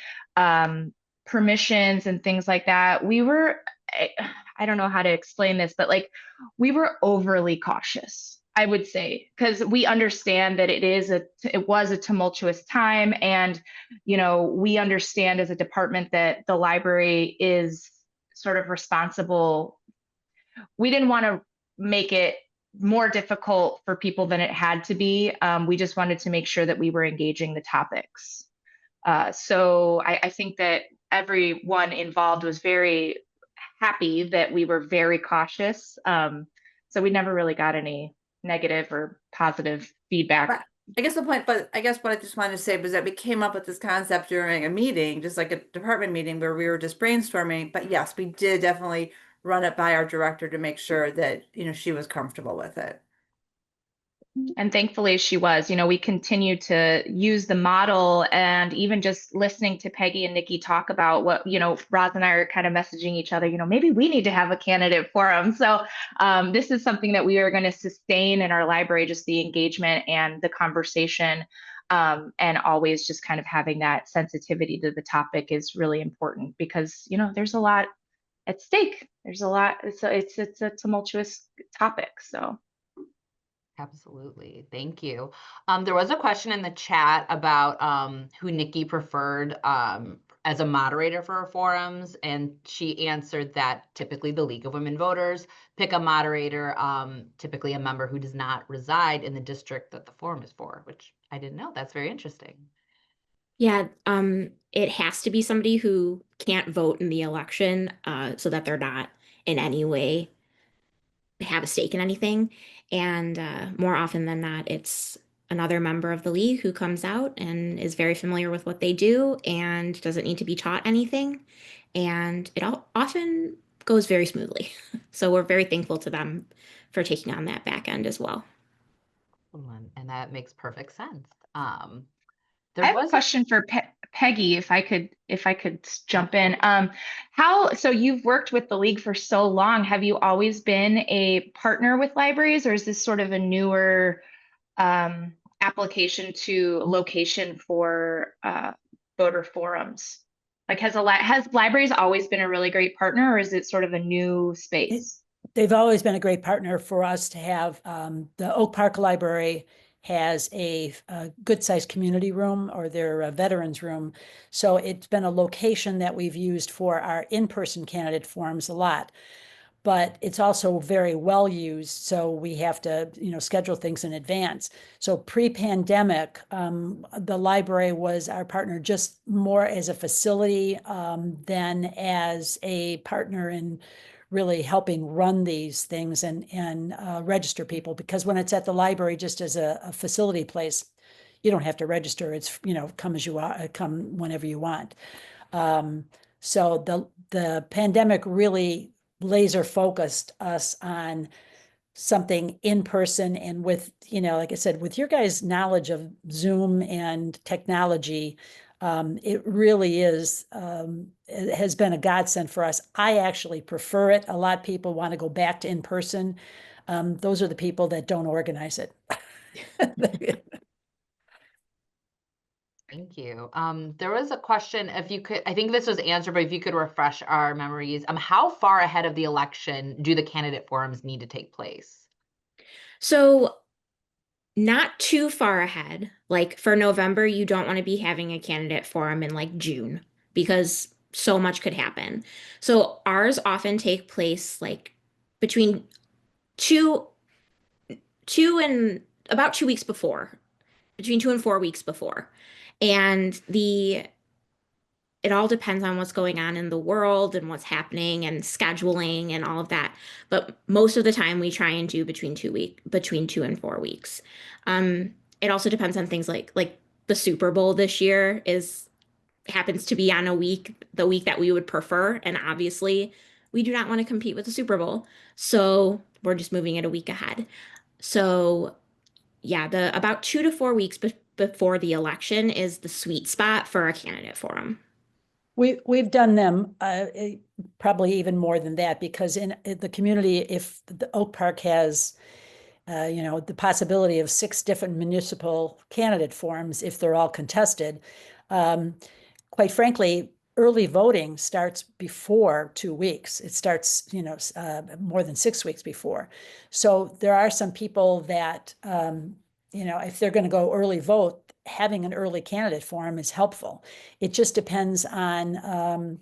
permissions and things like that, I don't know how to explain this, but like we were overly cautious, I would say, because we understand that it was a tumultuous time, and we understand as a department that the library is sort of responsible. We didn't want to make it more difficult for people than it had to be. We just wanted to make sure that we were engaging the topics. So I think that everyone involved was very happy that we were very cautious. So we never really got any negative or positive feedback. I guess what I just wanted to say was that we came up with this concept during a meeting, just like a department meeting where we were just brainstorming. But yes, we did definitely run it by our director to make sure that, she was comfortable with it. And thankfully she was. We continue to use the model, and even just listening to Peggy and Nikki talk about what, Roz and I are kind of messaging each other, maybe we need to have a candidate forum. So this is something that we are going to sustain in our library, just the engagement and the conversation, and always just kind of having that sensitivity to the topic is really important, because, there's a lot at stake. There's a lot. It's a tumultuous topic. So. Absolutely. Thank you. There was a question in the chat about who Nikki preferred as a moderator for our forums, and she answered that typically the League of Women Voters pick a moderator, typically a member who does not reside in the district that the forum is for, which I didn't know. That's very interesting. Yeah, it has to be somebody who can't vote in the election, so that they're not in any way have a stake in anything. And more often than not, it's another member of the league who comes out and is very familiar with what they do and doesn't need to be taught anything. And it often goes very smoothly. So we're very thankful to them for taking on that back end as well. And that makes perfect sense. I There have a was question for Peggy, if I could jump in. So you've worked with the league for so long. Have you always been a partner with libraries, or is this sort of a newer application to location for voter forums? Like, has libraries always been a really great partner, or is it sort of a new space? They've always been a great partner for us to have. The Oak Park Library has a good-sized community room, or their veterans room. So it's been a location that we've used for our in-person candidate forums a lot. But it's also very well used, so we have to, schedule things in advance. So pre-pandemic, the library was our partner just more as a facility than as a partner in really helping run these things and register people. Because when it's at the library, just as a facility place, you don't have to register. It's, come as you are, come whenever you want. So the pandemic really laser focused us on something in person, and with, like I said, with your guys' knowledge of Zoom and technology, it really is, it has been a godsend for us. I actually prefer it. A lot of people want to go back to in person. Those are the people that don't organize it. Thank you. There was a question, if you could, I think this was answered, but if you could refresh our memories, how far ahead of the election do the candidate forums need to take place? So not too far ahead. Like for November, you don't want to be having a candidate forum in like June because so much could happen. So ours often take place like between two and about 2 weeks before, between 2 and 4 weeks before. And it all depends on what's going on in the world and what's happening and scheduling and all of that. But most of the time we try and do between 2 and 4 weeks. It also depends on things like the Super Bowl this year happens to be on the week that we would prefer. And obviously we do not want to compete with the Super Bowl. So we're just moving it a week ahead. So yeah, the about 2 to 4 weeks before the election is the sweet spot for a candidate forum. We've done them probably even more than that, because in the community, if the Oak Park has, the possibility of 6 different municipal candidate forums, if they're all contested, quite frankly, early voting starts before 2 weeks. It starts, more than 6 weeks before. So there are some people that, if they're going to go early vote, having an early candidate forum is helpful. It just depends on,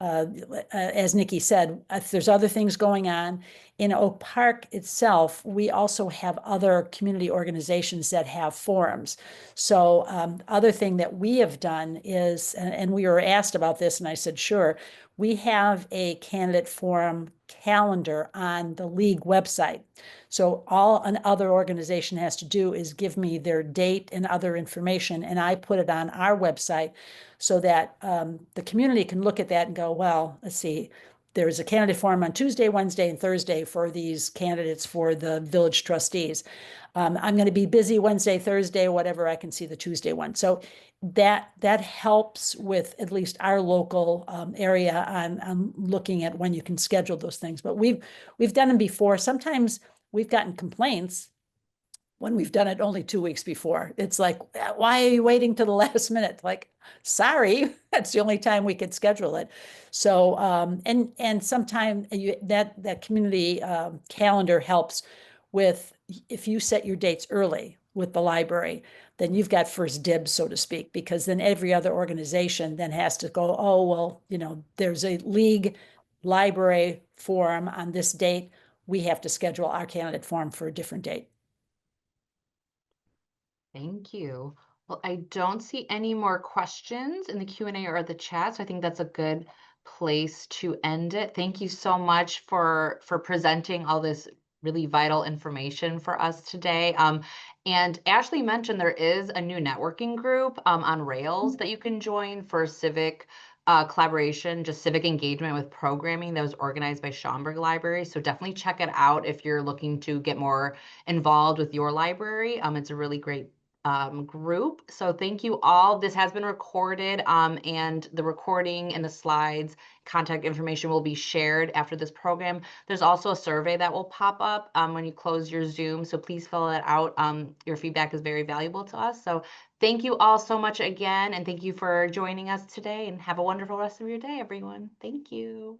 as Nikki said, if there's other things going on. In Oak Park itself, we also have other community organizations that have forums. So other thing that we have done is, and we were asked about this, and I said, sure, we have a candidate forum calendar on the league website. So all an other organization has to do is give me their date and other information, and I put it on our website so that the community can look at that and go, well, let's see, there's a candidate forum on Tuesday, Wednesday, and Thursday for these candidates for the village trustees. I'm going to be busy Wednesday, Thursday, whatever, I can see the Tuesday one. So that helps with at least our local area on looking at when you can schedule those things. But we've done them before. Sometimes we've gotten complaints when we've done it only 2 weeks before. It's like, why are you waiting to the last minute? Like, sorry, that's the only time we could schedule it. So, and sometimes that community calendar helps with, if you set your dates early with the library, then you've got first dibs, so to speak, because then every other organization then has to go, oh, well, there's a league library forum on this date. We have to schedule our candidate forum for a different date. Thank you. Well, I don't see any more questions in the Q&A or the chat, so I think that's a good place to end it. Thank you so much for presenting all this really vital information for us today. And Ashley mentioned there is a new networking group on Rails that you can join for civic collaboration, just civic engagement with programming that was organized by Schaumburg Library. So definitely check it out if you're looking to get more involved with your library. It's a really great group. So thank you all. This has been recorded and the recording and the slides, contact information will be shared after this program. There's also a survey that will pop up when you close your Zoom. So please fill it out. Your feedback is very valuable to us. So thank you all so much again. And thank you for joining us today and have a wonderful rest of your day, everyone. Thank you.